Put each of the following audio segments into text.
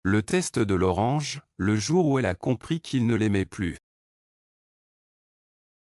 Le test de l'orange, le jour où elle a compris qu'il ne l'aimait plus.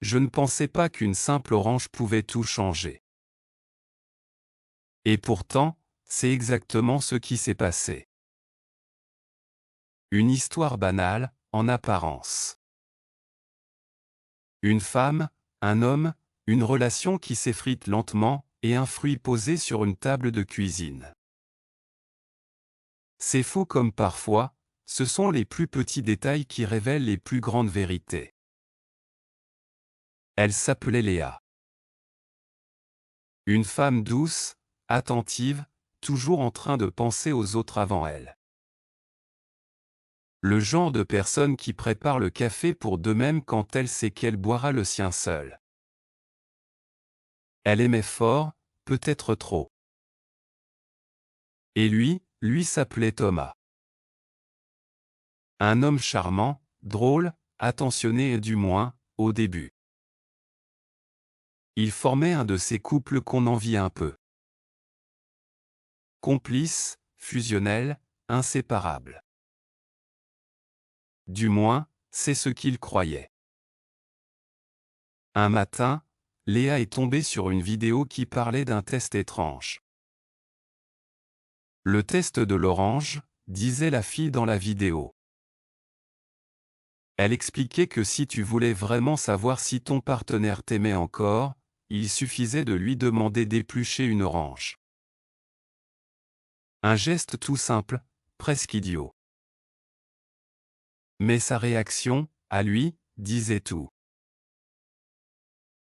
Je ne pensais pas qu'une simple orange pouvait tout changer. Et pourtant, c'est exactement ce qui s'est passé. Une histoire banale, en apparence. Une femme, un homme, une relation qui s'effrite lentement, et un fruit posé sur une table de cuisine. C'est faux comme parfois, ce sont les plus petits détails qui révèlent les plus grandes vérités. Elle s'appelait Léa. Une femme douce, attentive, toujours en train de penser aux autres avant elle. Le genre de personne qui prépare le café pour d'eux-mêmes quand elle sait qu'elle boira le sien seule. Elle aimait fort, peut-être trop. Et lui s'appelait Thomas. Un homme charmant, drôle, attentionné et du moins, au début. Il formait un de ces couples qu'on envie un peu. Complices, fusionnels, inséparables. Du moins, c'est ce qu'il croyait. Un matin, Léa est tombée sur une vidéo qui parlait d'un test étrange. Le test de l'orange, disait la fille dans la vidéo. Elle expliquait que si tu voulais vraiment savoir si ton partenaire t'aimait encore, il suffisait de lui demander d'éplucher une orange. Un geste tout simple, presque idiot. Mais sa réaction, à lui, disait tout.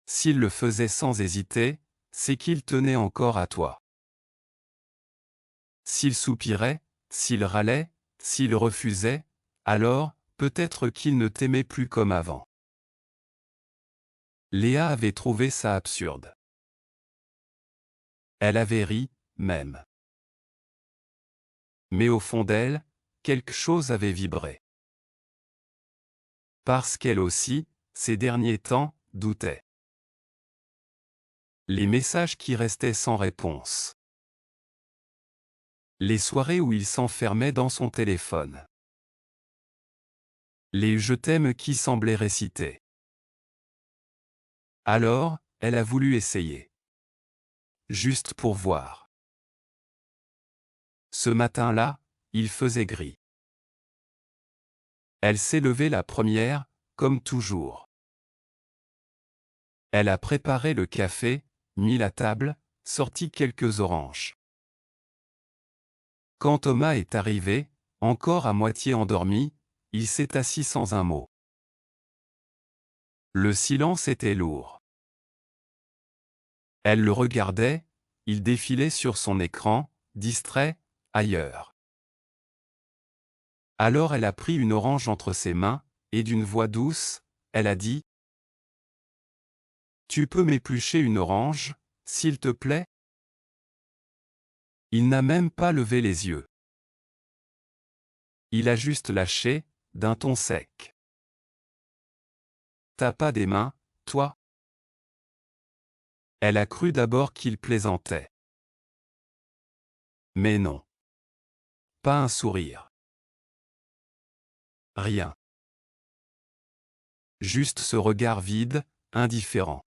S'il le faisait sans hésiter, c'est qu'il tenait encore à toi. S'il soupirait, s'il râlait, s'il refusait, alors, peut-être qu'il ne t'aimait plus comme avant. Léa avait trouvé ça absurde. Elle avait ri, même. Mais au fond d'elle, quelque chose avait vibré. Parce qu'elle aussi, ces derniers temps, doutait. Les messages qui restaient sans réponse. Les soirées où il s'enfermait dans son téléphone. Les je t'aime qui semblaient récités. Alors, elle a voulu essayer. Juste pour voir. Ce matin-là, il faisait gris. Elle s'est levée la première, comme toujours. Elle a préparé le café, mis la table, sorti quelques oranges. Quand Thomas est arrivé, encore à moitié endormi, il s'est assis sans un mot. Le silence était lourd. Elle le regardait, il défilait sur son écran, distrait, ailleurs. Alors elle a pris une orange entre ses mains, et d'une voix douce, elle a dit : « Tu peux m'éplucher une orange, s'il te plaît ? » Il n'a même pas levé les yeux. Il a juste lâché, d'un ton sec. « T'as pas des mains, toi ? » Elle a cru d'abord qu'il plaisantait. Mais non. Pas un sourire. Rien. Juste ce regard vide, indifférent.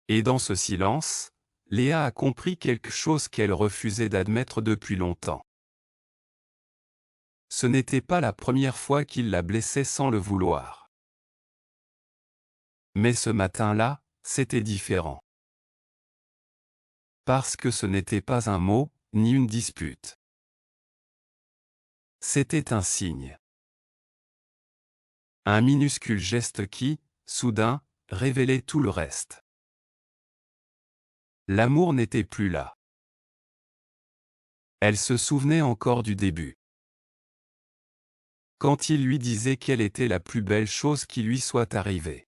Et dans ce silence, Léa a compris quelque chose qu'elle refusait d'admettre depuis longtemps. Ce n'était pas la première fois qu'il la blessait sans le vouloir. Mais ce matin-là, c'était différent. Parce que ce n'était pas un mot, ni une dispute. C'était un signe. Un minuscule geste qui, soudain, révélait tout le reste. L'amour n'était plus là. Elle se souvenait encore du début. Quand il lui disait quelle était la plus belle chose qui lui soit arrivée.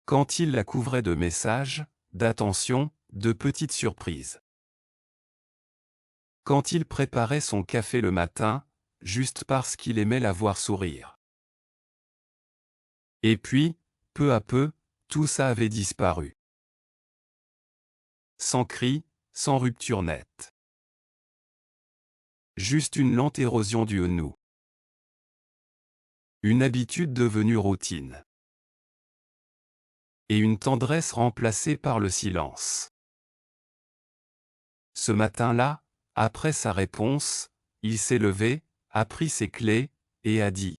Quand il la couvrait de messages, d'attentions, de petites surprises. Quand il préparait son café le matin, juste parce qu'il aimait la voir sourire. Et puis, peu à peu, tout ça avait disparu. Sans cri, sans rupture nette. Juste une lente érosion du genou. Une habitude devenue routine. Et une tendresse remplacée par le silence. Ce matin-là, après sa réponse, il s'est levé, a pris ses clés, et a dit :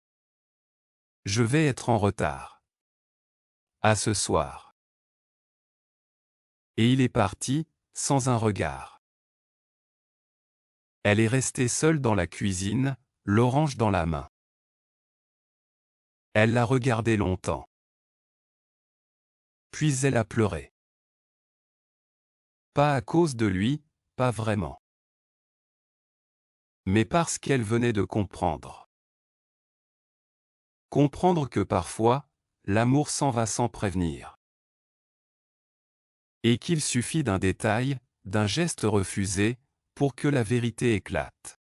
« Je vais être en retard. À ce soir. » Et il est parti, sans un regard. Elle est restée seule dans la cuisine, l'orange dans la main. Elle l'a regardé longtemps. Puis elle a pleuré. Pas à cause de lui, pas vraiment. Mais parce qu'elle venait de comprendre. Comprendre que parfois, l'amour s'en va sans prévenir. Et qu'il suffit d'un détail, d'un geste refusé, pour que la vérité éclate.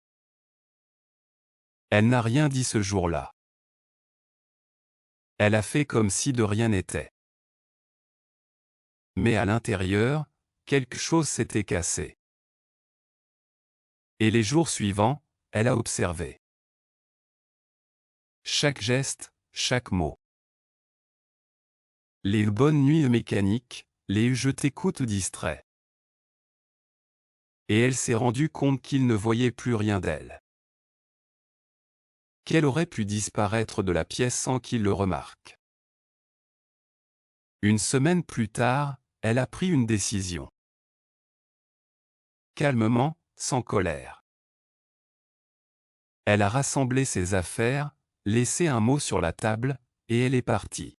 Elle n'a rien dit ce jour-là. Elle a fait comme si de rien n'était. Mais à l'intérieur, quelque chose s'était cassé. Et les jours suivants, elle a observé. Chaque geste, chaque mot. Les bonnes nuits mécaniques, les je t'écoute distraits. Et elle s'est rendue compte qu'il ne voyait plus rien d'elle. Qu'elle aurait pu disparaître de la pièce sans qu'il le remarque. Une semaine plus tard, elle a pris une décision. Calmement, sans colère. Elle a rassemblé ses affaires, laissé un mot sur la table, et elle est partie.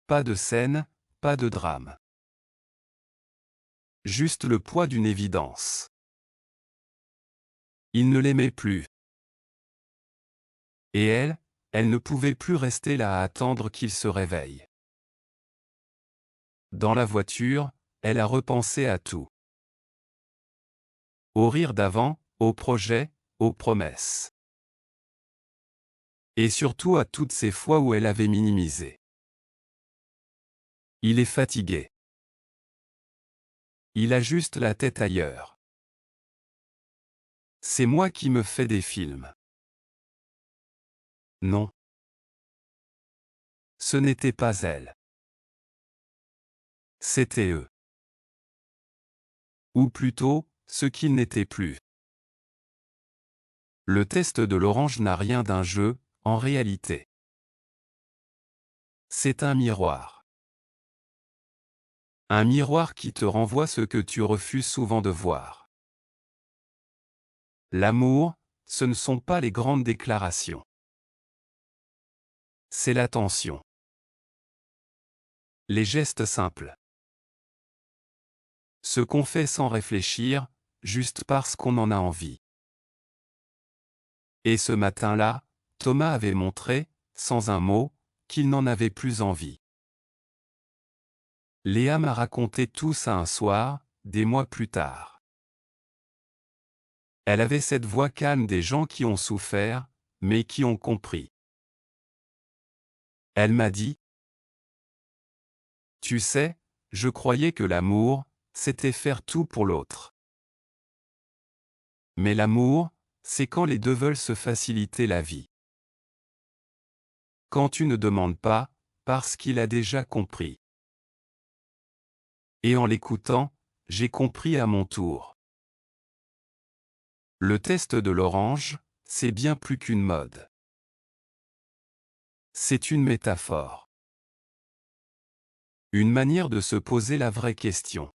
Pas de scène, pas de drame. Juste le poids d'une évidence. Il ne l'aimait plus. Et elle ne pouvait plus rester là à attendre qu'il se réveille. Dans la voiture, elle a repensé à tout. Au rire d'avant, aux projets, aux promesses. Et surtout à toutes ces fois où elle avait minimisé. Il est fatigué. Il a juste la tête ailleurs. C'est moi qui me fais des films. Non. Ce n'était pas elle. C'était eux. Ou plutôt, ce qu'ils n'étaient plus. Le test de l'orange n'a rien d'un jeu, en réalité. C'est un miroir. Un miroir qui te renvoie ce que tu refuses souvent de voir. L'amour, ce ne sont pas les grandes déclarations. C'est l'attention. Les gestes simples. Ce qu'on fait sans réfléchir, juste parce qu'on en a envie. Et ce matin-là, Thomas avait montré, sans un mot, qu'il n'en avait plus envie. Léa m'a raconté tout ça un soir, des mois plus tard. Elle avait cette voix calme des gens qui ont souffert, mais qui ont compris. Elle m'a dit : « Tu sais, je croyais que l'amour, c'était faire tout pour l'autre. Mais l'amour, c'est quand les deux veulent se faciliter la vie. Quand tu ne demandes pas, parce qu'il a déjà compris. » Et en l'écoutant, j'ai compris à mon tour. Le test de l'orange, c'est bien plus qu'une mode. C'est une métaphore. Une manière de se poser la vraie question.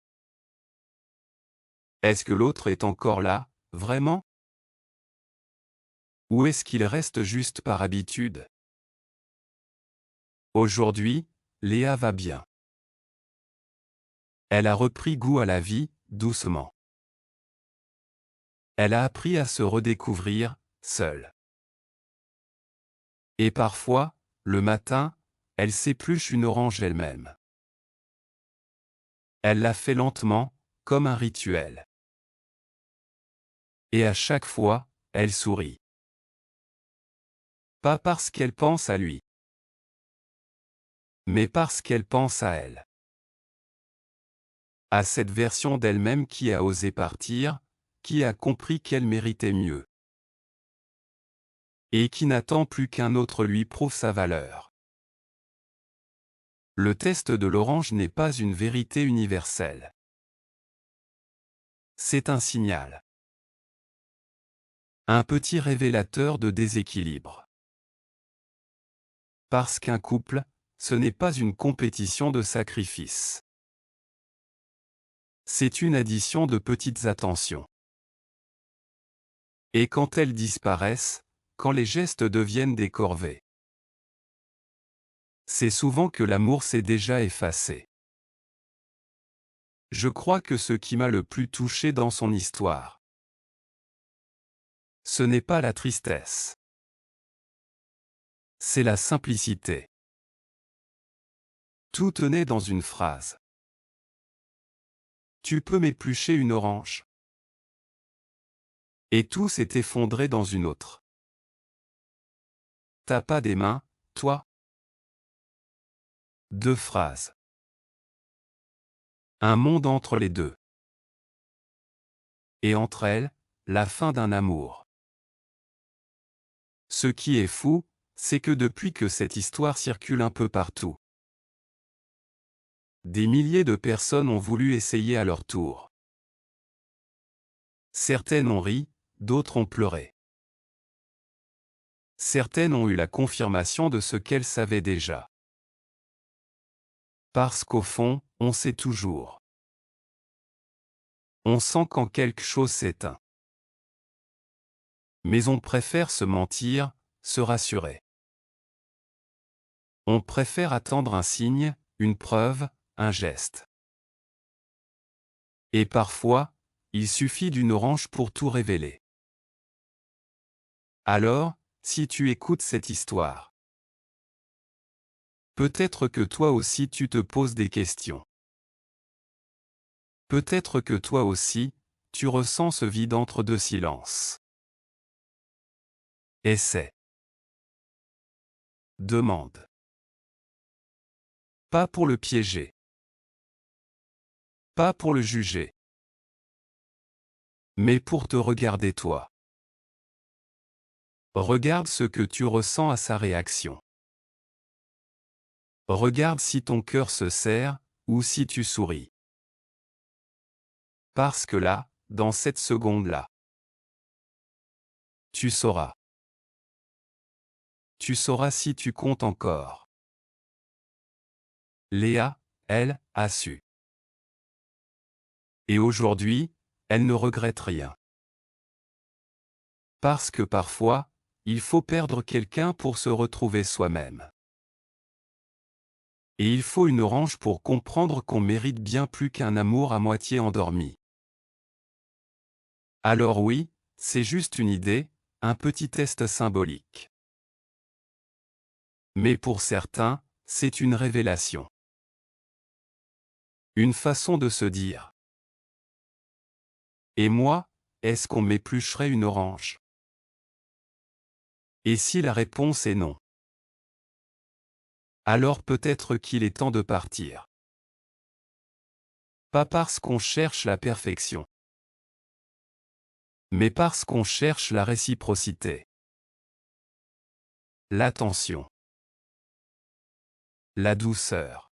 Est-ce que l'autre est encore là, vraiment ? Ou est-ce qu'il reste juste par habitude ? Aujourd'hui, Léa va bien. Elle a repris goût à la vie, doucement. Elle a appris à se redécouvrir, seule. Et parfois, le matin, elle s'épluche une orange elle-même. Elle l'a fait lentement, comme un rituel. Et à chaque fois, elle sourit. Pas parce qu'elle pense à lui, mais parce qu'elle pense à elle. À cette version d'elle-même qui a osé partir, qui a compris qu'elle méritait mieux. Et qui n'attend plus qu'un autre lui prouve sa valeur. Le test de l'orange n'est pas une vérité universelle. C'est un signal. Un petit révélateur de déséquilibre. Parce qu'un couple, ce n'est pas une compétition de sacrifice. C'est une addition de petites attentions. Et quand elles disparaissent, quand les gestes deviennent des corvées, c'est souvent que l'amour s'est déjà effacé. Je crois que ce qui m'a le plus touché dans son histoire, ce n'est pas la tristesse. C'est la simplicité. Tout tenait dans une phrase. Tu peux m'éplucher une orange. Et tout s'est effondré dans une autre. T'as pas des mains, toi? 2 phrases. Un monde entre les deux. Et entre elles, la fin d'un amour. Ce qui est fou, c'est que depuis que cette histoire circule un peu partout, des milliers de personnes ont voulu essayer à leur tour. Certaines ont ri, d'autres ont pleuré. Certaines ont eu la confirmation de ce qu'elles savaient déjà. Parce qu'au fond, on sait toujours. On sent quand quelque chose s'éteint. Mais on préfère se mentir, se rassurer. On préfère attendre un signe, une preuve, un geste. Et parfois, il suffit d'une orange pour tout révéler. Alors, si tu écoutes cette histoire, peut-être que toi aussi tu te poses des questions. Peut-être que toi aussi, tu ressens ce vide entre deux silences. Essaie. Demande. Pas pour le piéger. Pas pour le juger. Mais pour te regarder toi. Regarde ce que tu ressens à sa réaction. Regarde si ton cœur se serre, ou si tu souris. Parce que là, dans cette seconde-là, tu sauras. Tu sauras si tu comptes encore. Léa, elle, a su. Et aujourd'hui, elle ne regrette rien. Parce que parfois, il faut perdre quelqu'un pour se retrouver soi-même. Et il faut une orange pour comprendre qu'on mérite bien plus qu'un amour à moitié endormi. Alors oui, c'est juste une idée, un petit test symbolique. Mais pour certains, c'est une révélation. Une façon de se dire. Et moi, est-ce qu'on m'éplucherait une orange? Et si la réponse est non? Alors peut-être qu'il est temps de partir. Pas parce qu'on cherche la perfection, mais parce qu'on cherche la réciprocité. L'attention. La douceur.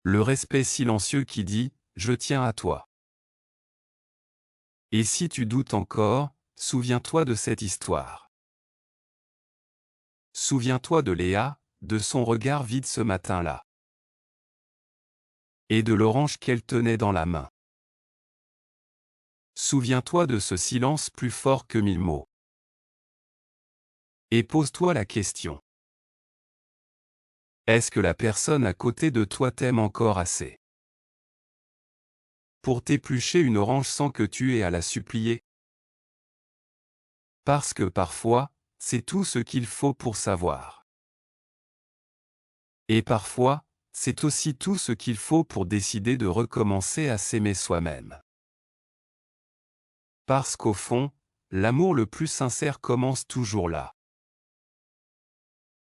Le respect silencieux qui dit « Je tiens à toi ». Et si tu doutes encore, souviens-toi de cette histoire. Souviens-toi de Léa, de son regard vide ce matin-là. Et de l'orange qu'elle tenait dans la main. Souviens-toi de ce silence plus fort que 1000 mots. Et pose-toi la question. Est-ce que la personne à côté de toi t'aime encore assez pour t'éplucher une orange sans que tu aies à la supplier? Parce que parfois, c'est tout ce qu'il faut pour savoir. Et parfois, c'est aussi tout ce qu'il faut pour décider de recommencer à s'aimer soi-même. Parce qu'au fond, l'amour le plus sincère commence toujours là.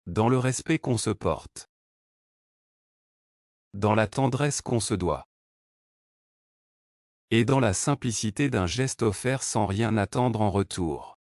Dans le respect qu'on se porte. Dans la tendresse qu'on se doit. et dans la simplicité d'un geste offert sans rien attendre en retour.